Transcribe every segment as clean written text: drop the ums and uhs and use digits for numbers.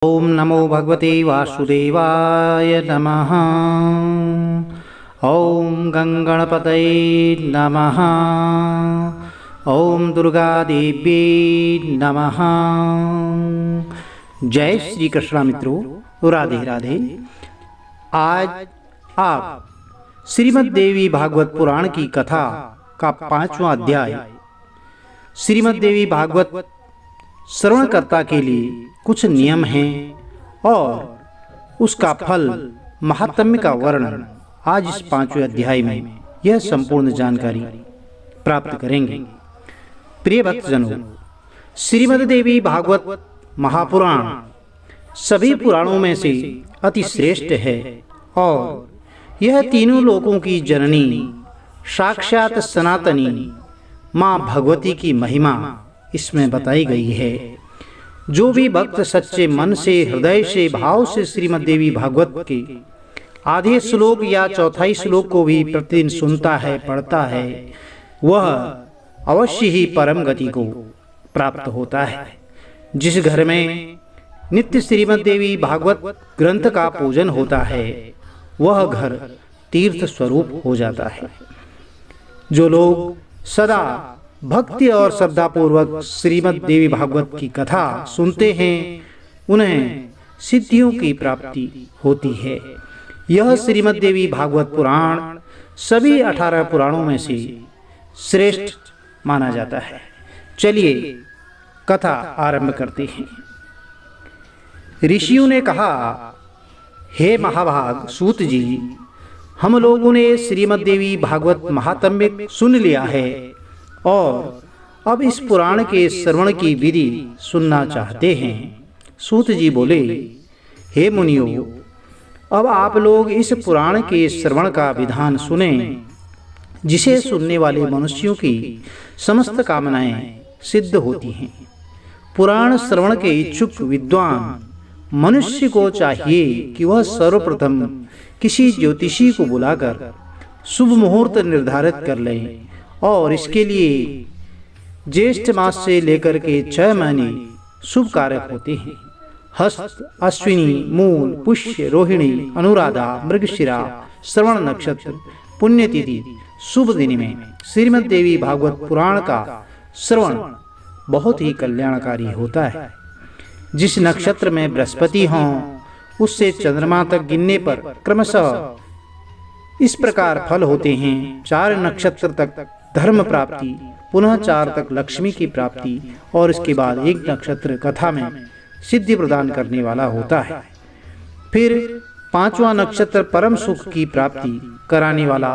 ओम नमो भगवते वासुदेवाय नमः। ओम गंगणपतये नमः। ओम दुर्गादेव्यै नमः। जय श्री कृष्ण मित्रों, राधे राधे। आज आप श्रीमद् देवी भागवत पुराण की कथा का 5वां अध्याय श्रीमद् देवी भागवत श्रवणकर्ता के लिए कुछ नियम हैं और उसका फल महात्म्य का वर्णन आज इस 5वें अध्याय में यह संपूर्ण जानकारी प्राप्त करेंगे। प्रिय भक्तजनों, श्रीमद् देवी भागवत महापुराण सभी पुराणों में से अति श्रेष्ठ है और यह तीनों लोकों की जननी साक्षात सनातनी माँ भगवती की महिमा इसमें बताई गई है। जो भी भक्त सच्चे मन से, हृदय से, भाव से श्रीमद् देवी भागवत के आधे श्लोक या चौथाई श्लोक को भी प्रतिदिन सुनता है, पढ़ता है, वह अवश्य ही परम गति को प्राप्त होता है। जिस घर में नित्य श्रीमद् देवी भागवत ग्रंथ का पूजन होता है, वह घर तीर्थ स्वरूप हो जाता है। जो लोग सदा भक्ति और श्रद्धा पूर्वक श्रीमद् देवी भागवत की कथा सुनते हैं, उन्हें सिद्धियों की प्राप्ति होती है। यह श्रीमद् देवी भागवत पुराण सभी 18 पुराणों में से श्रेष्ठ माना जाता है। चलिए कथा आरंभ करते हैं। ऋषियों ने कहा, हे महाभाग सूत जी, हम लोगों ने श्रीमद् देवी भागवत महात्म्य सुन लिया है और अब इस पुराण के श्रवण की विधि सुनना चाहते हैं। सूत जी बोले, हे मुनियों, अब आप लोग इस पुराण के श्रवण का विधान सुने, जिसे सुनने वाले मनुष्यों की समस्त कामनाएं सिद्ध होती हैं। पुराण श्रवण के इच्छुक विद्वान मनुष्य को चाहिए कि वह सर्वप्रथम किसी ज्योतिषी को बुलाकर शुभ मुहूर्त निर्धारित कर लें और इसके लिए ज्येष्ठ मास से लेकर के 6 महीने शुभ कारक होते हैं। हस्त, अश्विनी, मूल, पुष्य, रोहिणी, अनुराधा, मृगशिरा, श्रवण नक्षत्र, पुण्यतिथि शुभ दिन में श्रीमद् देवी भागवत पुराण का श्रवण बहुत ही कल्याणकारी होता है। जिस नक्षत्र में बृहस्पति हों, उससे चंद्रमा तक गिनने पर क्रमशः इस प्रकार फल होते हैं। 4 नक्षत्र तक धर्म प्राप्ति, पुनः 4 तक लक्ष्मी की प्राप्ति और इसके बाद 1 नक्षत्र कथा में सिद्धि प्रदान करने वाला होता है। फिर 5वां नक्षत्र परम सुख की प्राप्ति कराने वाला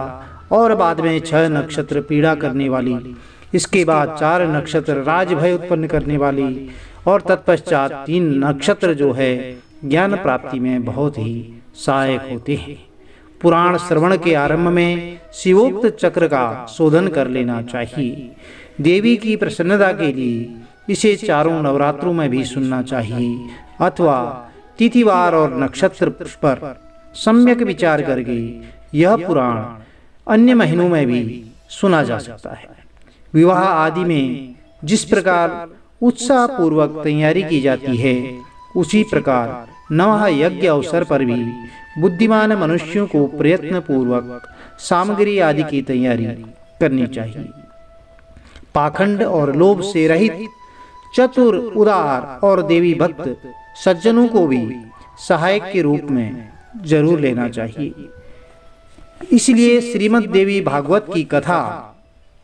और बाद में 6 नक्षत्र पीड़ा करने वाली, इसके बाद 4 नक्षत्र राजभय उत्पन्न करने वाली और तत्पश्चात 3 नक्षत्र जो है ज्ञान प्राप्ति में बहुत ही सहायक होते हैं। पुराण श्रवण के आरंभ में शिवोक्त चक्र का शोधन कर लेना चाहिए। देवी की प्रसन्नता के लिए इसे 4 नवरात्रों में भी सुनना चाहिए अथवा तिथिवार और नक्षत्र पर सम्यक विचार करके यह पुराण अन्य महीनों में भी सुना जा सकता है। विवाह आदि में जिस प्रकार उत्साह पूर्वक तैयारी की जाती है, उसी प्रकार नवह यज्ञ अवसर पर भी बुद्धिमान मनुष्यों को प्रयत्न पूर्वक सामग्री आदि की तैयारी करनी चाहिए। पाखंड और लोभ से रहित चतुर, उदार और देवी भक्त सज्जनों को भी सहायक के रूप में जरूर लेना चाहिए। इसलिए श्रीमद् देवी भागवत की कथा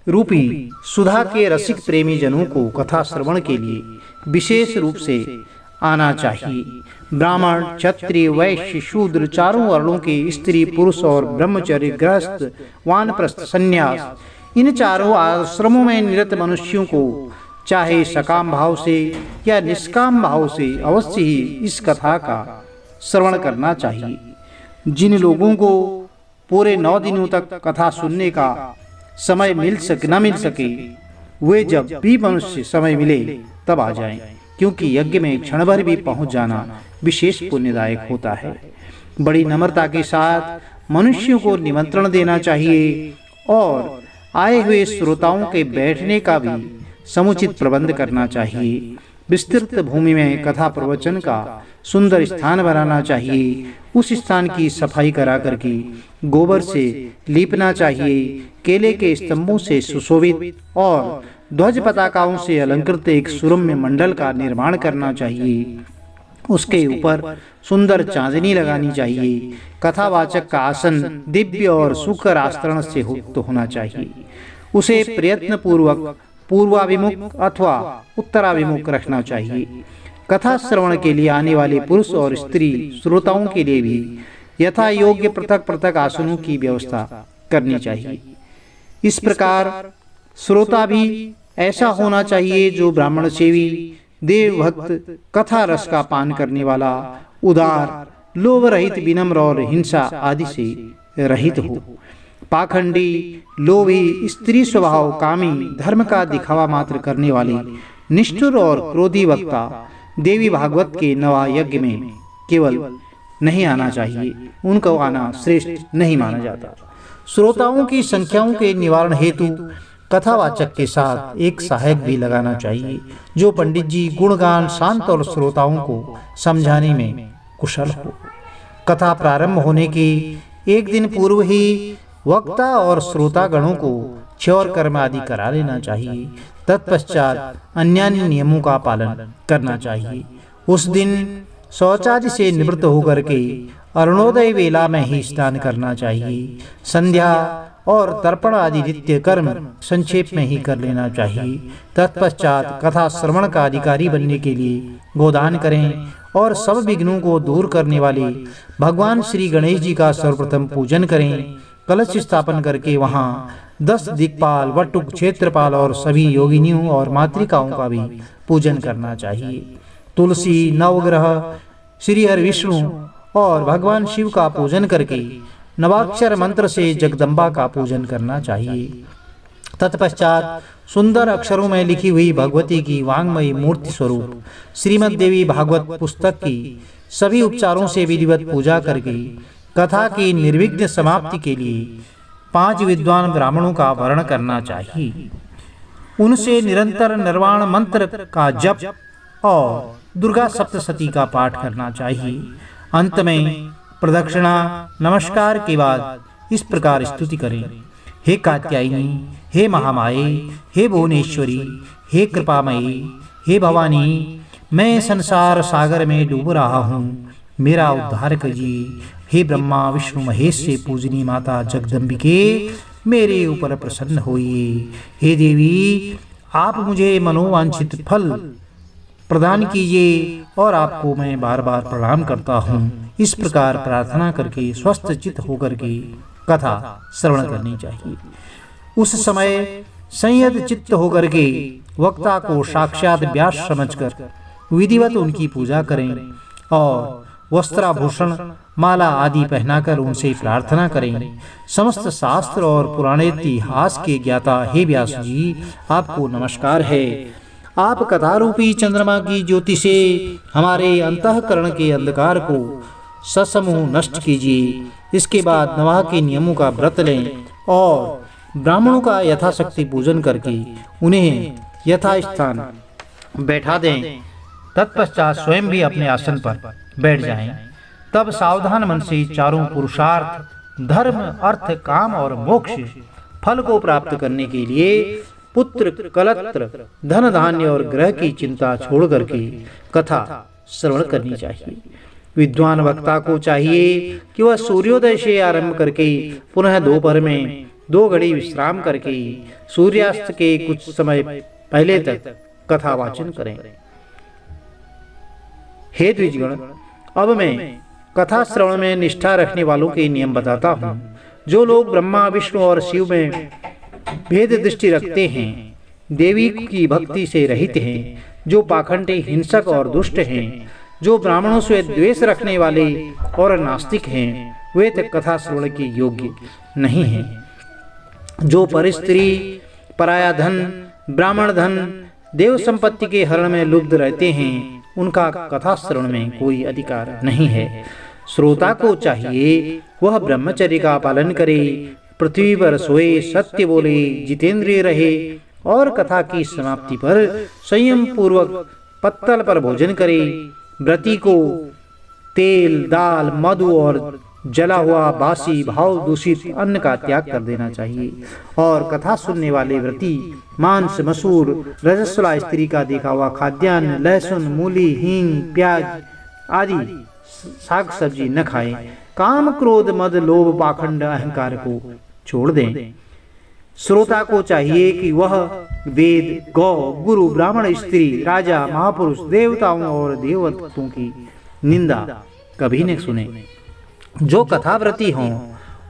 रूपी सुधा के रसिक प्रेमी जनों को कथा श्रवण के लिए विशेष रूप से आना चाहिए। ब्राह्मण, क्षत्रिय, वैश्य, शूद्र, चारों वर्णों के स्त्री, पुरुष और ब्रह्मचर्य, गृहस्थ, वानप्रस्थ, संन्यास, इन 4 आश्रमों में निरत मनुष्यों को चाहे सकाम भाव से या निष्काम भाव से अवश्य ही इस कथा का श्रवण करना चाहिए। जिन लोगों को पूरे 9 दिनों तक कथा सुनने का समय मिल सके, वे जब भी मनुष्य समय मिले तब आ जाएं, क्योंकि यज्ञ में क्षण भर भी पहुंच जाना विशेष पुण्यदायक होता है। बड़ी नम्रता के साथ मनुष्यों को निमंत्रण देना चाहिए और आए हुए श्रोताओं के बैठने का भी समुचित प्रबंध करना चाहिए। विस्तृत भूमि में कथा प्रवचन का सुंदर स्थान बनाना चाहिए। उस स्थान की सफाई करा करके गोबर से लीपना चाहिए। केले के स्तंभों से सुशोभित और ध्वज पताकाओं से अलंकृत एक सुरम्य मंडल का निर्माण करना चाहिए। उसके ऊपर सुंदर चांदनी लगानी चाहिए। कथावाचक का आसन दिव्य और सुकर आस्तरण से युक्त होना चाहिए। उसे प्रयत्न पूर्वक पूर्वाभिमुख अथवा उत्तराभिमुख रखना चाहिए। कथा श्रवण के लिए आने वाले पुरुष और स्त्री श्रोताओं के लिए भी यथा योग्य पृथक पृथक आसनों की व्यवस्था करनी चाहिए। इस प्रकार श्रोता भी ऐसा होना चाहिए जो ब्राह्मण सेवी, देव भक्त, कथा रस का पान करने वाला, उदार, लोभ रहित, विनम्र और हिंसा आदि से रहित हो। पाखंडी, लोभी, स्त्री स्वभाव, कामी, धर्म का दिखावा मात्र करने वाले, निष्ठुर और क्रोधी वक्ता देवी भागवत के नवा यज्ञ में केवल नहीं आना चाहिए। उनको आना श्रेष्ठ नहीं माना जाता। श्रोताओं की संख्याओं के निवारण हेतु कथावाचक के साथ एक सहायक भी लगाना चाहिए, जो पंडित जी गुणगान शांत और श्रोताओं को समझाने में कुशल हो। कथा प्रारंभ होने के एक दिन पूर्व ही वक्ता और श्रोता गणों को क्षौर कर्म आदि करा लेना चाहिए। तत्पश्चात अन्य नियमों का पालन करना चाहिए। उस दिन शौचादि से निवृत्त होकर के अरुणोदय वेला में ही स्नान करना चाहिए। संध्या और तर्पण आदि नित्य कर्म संक्षेप में ही कर लेना चाहिए। तत्पश्चात कथा श्रवण का अधिकारी बनने के लिए गोदान करें और सब विघ्नों को दूर करने वाले भगवान श्री गणेश जी का सर्वप्रथम पूजन करें। कलश स्थापन करके वहां 10 दिक्पाल, वटुक, क्षेत्रपाल और सभी योगिनियों और मातृकाओं का भी पूजन करना चाहिए। तुलसी, नवग्रह, श्री हरि विष्णु और भगवान शिव का पूजन करके नवाक्षर मंत्र से जगदम्बा का पूजन करना चाहिए। तत्पश्चात सुंदर अक्षरों में लिखी हुई भगवती की वांग्मयी मूर्ति स्वरूप श्रीमद् देवी भागवत पुस्तक की सभी उपचारों से विधिवत पूजा करके कथा की निर्विघ्न समाप्ति के लिए 5 विद्वान ब्राह्मणों का वर्ण करना चाहिए। उनसे निरंतर निर्वाण मंत्र का जप और दुर्गा सप्तशती का पाठ करना चाहिए। अंत में प्रदक्षिणा नमस्कार के बाद इस प्रकार स्तुति करें। हे कात्यायनी, हे महामाये, हे भुवनेश्वरी, हे कृपामयी, हे भवानी, मैं संसार सागर में डूब रहा हूँ, मेरा उद्धार कीजिए। हे ब्रह्मा विष्णु महेश से पूजनी माता जगदम्बिके, मेरे ऊपर प्रसन्न होइए। हे देवी, आप मुझे मनोवांछित फल प्रदान कीजिए और आपको मैं बार बार प्रणाम करता हूँ। इस प्रकार प्रार्थना करके स्वस्थ चित्त होकर के कथा श्रवण करनी चाहिए। उस समय संयत चित्त होकर के वक्ता को साक्षात व्यास समझकर विधिवत उनकी पूजा करें और वस्त्राभूषण, माला आदि पहनाकर उनसे प्रार्थना करें। समस्त शास्त्र और पुराने इतिहास के ज्ञाता हे व्यास जी, आपको नमस्कार है। आप कथारूपी चंद्रमा की ज्योति से हमारे अंतःकरण के अंधकार को ससमूह नष्ट कीजिए। इसके बाद नवाह के नियमों का व्रत लें और ब्राह्मणों का यथाशक्ति पूजन करके उन्हें यथास्थान बैठा दें। तत्पश्चात स्वयं भी अपने आसन पर बैठ जाएं। तब सावधान मन से चारों पुरुषार्थ, धर्म, अर्थ, काम और मोक्ष फल को प्राप्त करने के लिए पुत्र, कलत्र, धन, धान्य और ग्रह की चिंता छोड़ करके कथा श्रवण करनी चाहिए। विद्वान वक्ता को चाहिए कि वह सूर्योदय से आरंभ करके पुनः दोपहर में 2 घड़ी विश्राम करके सूर्यास्त के कुछ समय पहले तक कथा वाचन करें। हे द्विजगण, अब मैं कथा श्रवण में निष्ठा रखने वालों के नियम बताता हूँ। जो लोग ब्रह्मा, विष्णु और शिव में भेद दृष्टि रखते हैं, देवी की भक्ति से रहित हैं, जो पाखंडी, हिंसक और दुष्ट हैं, जो ब्राह्मणों से द्वेष रखने वाले और नास्तिक हैं, वे तक कथा श्रवण के योग्य नहीं हैं। जो परस्त्री, पराया धन, ब्राह्मण धन, देव संपत्ति के हरण में लुब्ध रहते हैं, उनका कथा श्रवण में कोई अधिकार नहीं है। श्रोता को चाहिए वह ब्रह्मचर्य का पालन करे, पृथ्वी पर सोए, सत्य बोले, जितेंद्रिय रहे और कथा की समाप्ति पर संयम पूर्वक पत्तल पर भोजन करे। व्रती को तेल, दाल, मधु और जला हुआ बासी भाव दूषित अन्न का त्याग कर देना चाहिए। और कथा सुनने वाले व्रती मांस, मसूर, रजस्वला स्त्री का देखा हुआ खाद्यान्न, लहसुन, मूली, हींग, प्याज आदि साग सब्जी न खाएं। काम, क्रोध, मद, लोभ, पाखंड, अहंकार को छोड़ दें। श्रोता को चाहिए कि वह वेद, गौ, गुरु, ब्राह्मण, स्त्री, राजा, महापुरुष, देवताओं और देवत्वों की निंदा कभी न सुने। जो कथाव्रती हों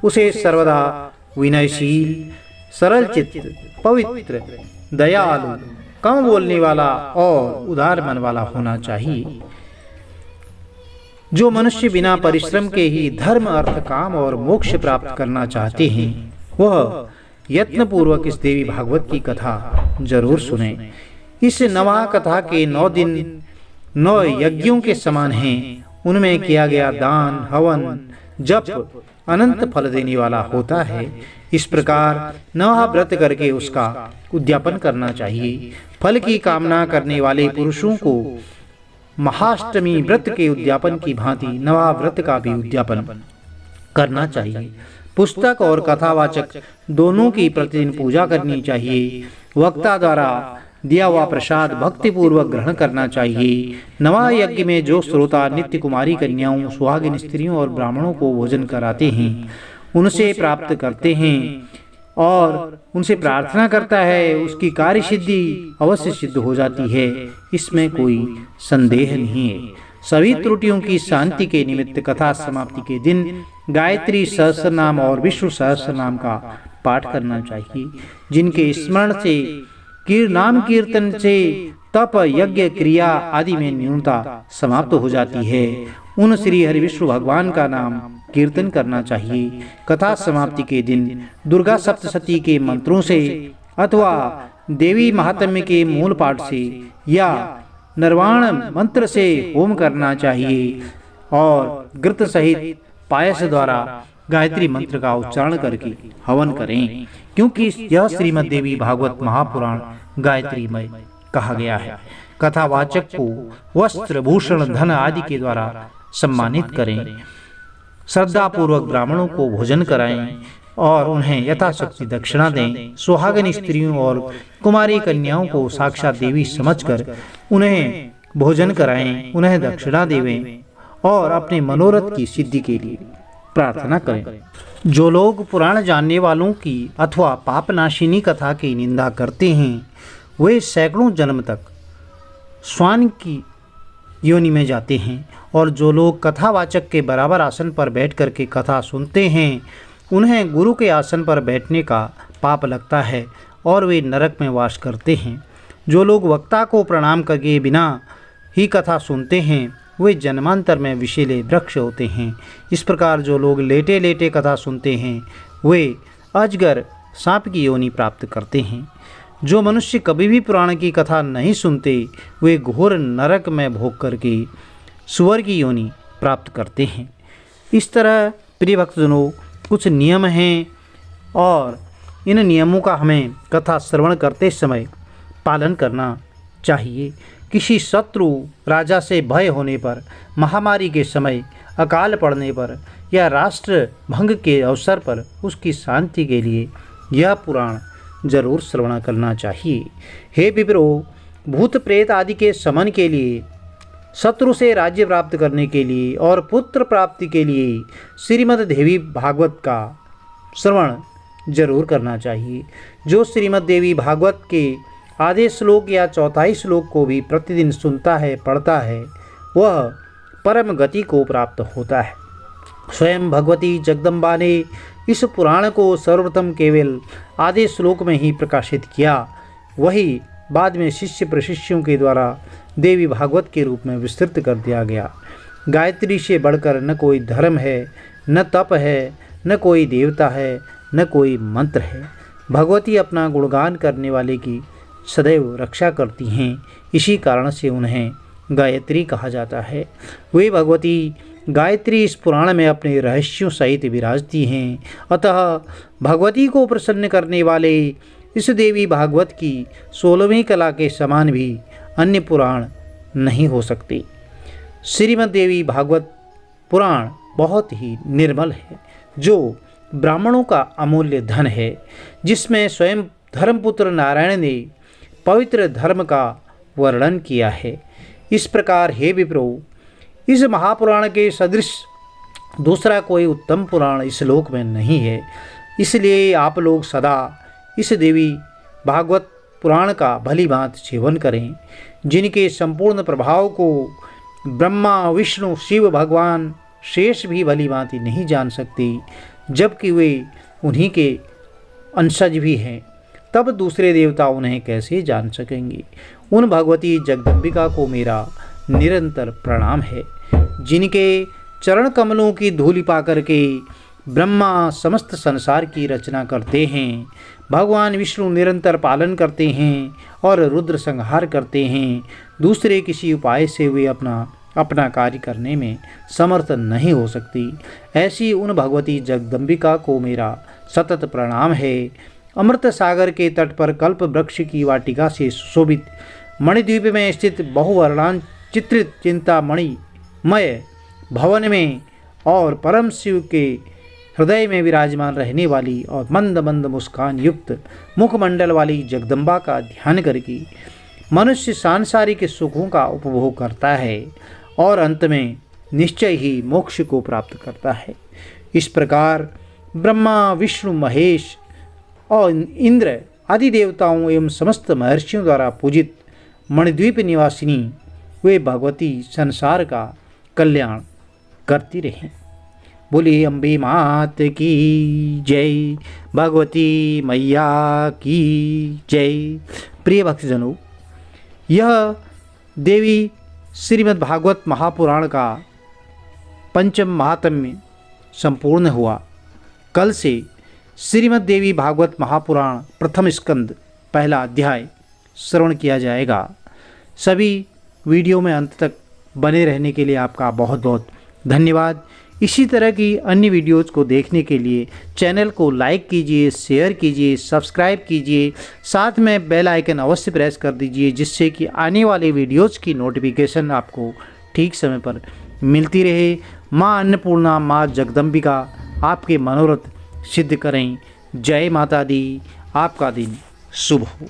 उसे सर्वदा विनयशील, सरल चित्त, पवित्र, दयालु, कम बोलने वाला और उदार मन वाला होना चाहिए। जो मनुष्य बिना परिश्रम के ही धर्म, अर्थ, काम और मोक्ष प्राप्त करना चाहते हैं वह यत्न पूर्वक इस देवी भागवत की कथा जरूर सुने। इस नवा कथा के 9 दिन 9 यज्ञों के समान हैं। उनमें किया गया दान, हवन, जप अनंत फल देने वाला होता है। इस प्रकार नवा व्रत करके उसका उद्यापन करना चाहिए। फल की कामना करने वाले पुरुषों को महाष्टमी व्रत के उद्यापन की भांति नवा व्रत का भी उद्यापन करना चाहिए। पुस्तक और कथावाचक दोनों की प्रतिदिन पूजा करनी चाहिए। वक्ता द्वारा दिया हुआ प्रसाद भक्ति पूर्वक ग्रहण करना चाहिए। नवा यज्ञ में जो श्रोता नित्य कुमारी कन्याओं, सुहागिन स्त्रियों और ब्राह्मणों को भोजन कराते हैं, उनसे प्राप्त करते हैं और उनसे प्रार्थना करता है, उसकी कार्य सिद्धि अवश्य सिद्ध हो जाती है। इसमें कोई संदेह नहीं है। सभी त्रुटियों की शांति के निमित्त कथा समाप्ति के दिन गायत्री सहस्रनाम और विष्णु सहस्रनाम का पाठ करना चाहिए, जिनके स्मरण से नाम कीर्तन से तप, यज्ञ, क्रिया आदि में न्यूनता समाप्त हो जाती है। उन श्री हरि विष्णु भगवान का नाम कीर्तन करना चाहिए। कथा समाप्ति के दिन दुर्गा सप्तशती के मंत्रों से अथवा देवी महात्म्य के मूल पाठ से या निर्वाण मंत्र से होम करना चाहिए और घृत सहित पायस द्वारा गायत्री मंत्र का उच्चारण करके हवन करें, क्योंकि यह श्रीमद् देवी भागवत महापुराण गायत्रीमय कहा गया है। कथावाचक को वस्त्र, भूषण, धन आदि के द्वारा सम्मानित करें। श्रद्धा पूर्वक ब्राह्मणों को भोजन कराएं और उन्हें यथाशक्ति दक्षिणा दें। सुहागिन स्त्रियों और कुमारी कन्याओं को साक्षात देवी समझकर उन्हें भोजन कराएं, उन्हें दक्षिणा देवें और अपने मनोरथ की सिद्धि के लिए प्रार्थना करें। जो लोग पुराण जानने वालों की अथवा पापनाशिनी कथा की निंदा करते हैं वे सैकड़ों जन्म तक श्वान की योनि में जाते हैं, और जो लोग कथावाचक के बराबर आसन पर बैठ कर के कथा सुनते हैं उन्हें गुरु के आसन पर बैठने का पाप लगता है और वे नरक में वास करते हैं। जो लोग वक्ता को प्रणाम करके बिना ही कथा सुनते हैं वे जन्मांतर में विषैले वृक्ष होते हैं। इस प्रकार जो लोग लेटे लेटे कथा सुनते हैं वे अजगर, सांप की योनि प्राप्त करते हैं। जो मनुष्य कभी भी पुराण की कथा नहीं सुनते वे घोर नरक में भोग करके सुअर की योनि प्राप्त करते हैं। इस तरह प्रिय भक्तजनों कुछ नियम हैं और इन नियमों का हमें कथा श्रवण करते समय पालन करना चाहिए। किसी शत्रु राजा से भय होने पर, महामारी के समय, अकाल पड़ने पर या राष्ट्र भंग के अवसर पर उसकी शांति के लिए यह पुराण जरूर श्रवण करना चाहिए। हे विप्रो, भूत प्रेत आदि के शमन के लिए, शत्रु से राज्य प्राप्त करने के लिए और पुत्र प्राप्ति के लिए श्रीमद् देवी भागवत का श्रवण जरूर करना चाहिए। जो श्रीमद् देवी भागवत के आधे श्लोक या चौथाई श्लोक को भी प्रतिदिन सुनता है, पढ़ता है, वह परम गति को प्राप्त होता है। स्वयं भगवती जगदम्बा ने इस पुराण को सर्वप्रथम केवल आधे श्लोक में ही प्रकाशित किया, वही बाद में शिष्य प्रशिष्यों के द्वारा देवी भागवत के रूप में विस्तृत कर दिया गया। गायत्री से बढ़कर न कोई धर्म है, न तप है, न कोई देवता है, न कोई मंत्र है। भगवती अपना गुणगान करने वाले की सदैव रक्षा करती हैं, इसी कारण से उन्हें गायत्री कहा जाता है। वे भगवती गायत्री इस पुराण में अपने रहस्यों सहित विराजती हैं। अतः भगवती को प्रसन्न करने वाले इस देवी भागवत की 16वीं कला के समान भी अन्य पुराण नहीं हो सकते। श्रीमद् देवी भागवत पुराण बहुत ही निर्मल है, जो ब्राह्मणों का अमूल्य धन है, जिसमें स्वयं धर्मपुत्र नारायण ने पवित्र धर्म का वर्णन किया है। इस प्रकार हे विप्रो, इस महापुराण के सदृश दूसरा कोई उत्तम पुराण इस लोक में नहीं है। इसलिए आप लोग सदा इस देवी भागवत पुराण का भली भांति सेवन करें, जिनके संपूर्ण प्रभाव को ब्रह्मा विष्णु शिव भगवान शेष भी भली भांति नहीं जान सकते, जबकि वे उन्हीं के अंशज भी हैं। तब दूसरे देवता उन्हें कैसे जान सकेंगे। उन भगवती जगदम्बिका को मेरा निरंतर प्रणाम है, जिनके चरण कमलों की धूलि पाकर के ब्रह्मा समस्त संसार की रचना करते हैं, भगवान विष्णु निरंतर पालन करते हैं और रुद्र संहार करते हैं। दूसरे किसी उपाय से वे अपना कार्य करने में समर्थ नहीं हो सकती। ऐसी उन भगवती जगदम्बिका को मेरा सतत प्रणाम है। अमृत सागर के तट पर कल्प वृक्ष की वाटिका से सुशोभित मणिद्वीप में स्थित बहुवर्णान चित्रित चिंतामणिमय भवन में और परम शिव के हृदय में विराजमान रहने वाली और मंद मंद मुस्कान युक्त मुखमंडल वाली जगदम्बा का ध्यान करके मनुष्य सांसारिक सुखों का उपभोग करता है और अंत में निश्चय ही मोक्ष को प्राप्त करता है। इस प्रकार ब्रह्मा विष्णु महेश और इंद्र आदि देवताओं एवं समस्त महर्षियों द्वारा पूजित मणिद्वीप निवासिनी वे भगवती संसार का कल्याण करती रहें। बोलिए अम्बे मात की जय, भगवती मैया की जय। प्रिय भक्तजनों, यह देवी श्रीमद् भागवत महापुराण का पंचम महात्म्य संपूर्ण हुआ। कल से श्रीमद् देवी भागवत महापुराण प्रथम स्कंद पहला अध्याय श्रवण किया जाएगा। सभी वीडियो में अंत तक बने रहने के लिए आपका बहुत बहुत धन्यवाद। इसी तरह की अन्य वीडियोज़ को देखने के लिए चैनल को लाइक कीजिए, शेयर कीजिए, सब्सक्राइब कीजिए, साथ में बेल आइकन अवश्य प्रेस कर दीजिए, जिससे कि आने वाले वीडियोज़ की नोटिफिकेशन आपको ठीक समय पर मिलती रहे। माँ अन्नपूर्णा, माँ जगदम्बिका आपके मनोरथ सिद्ध करें। जय माता दी। आपका दिन शुभ हो।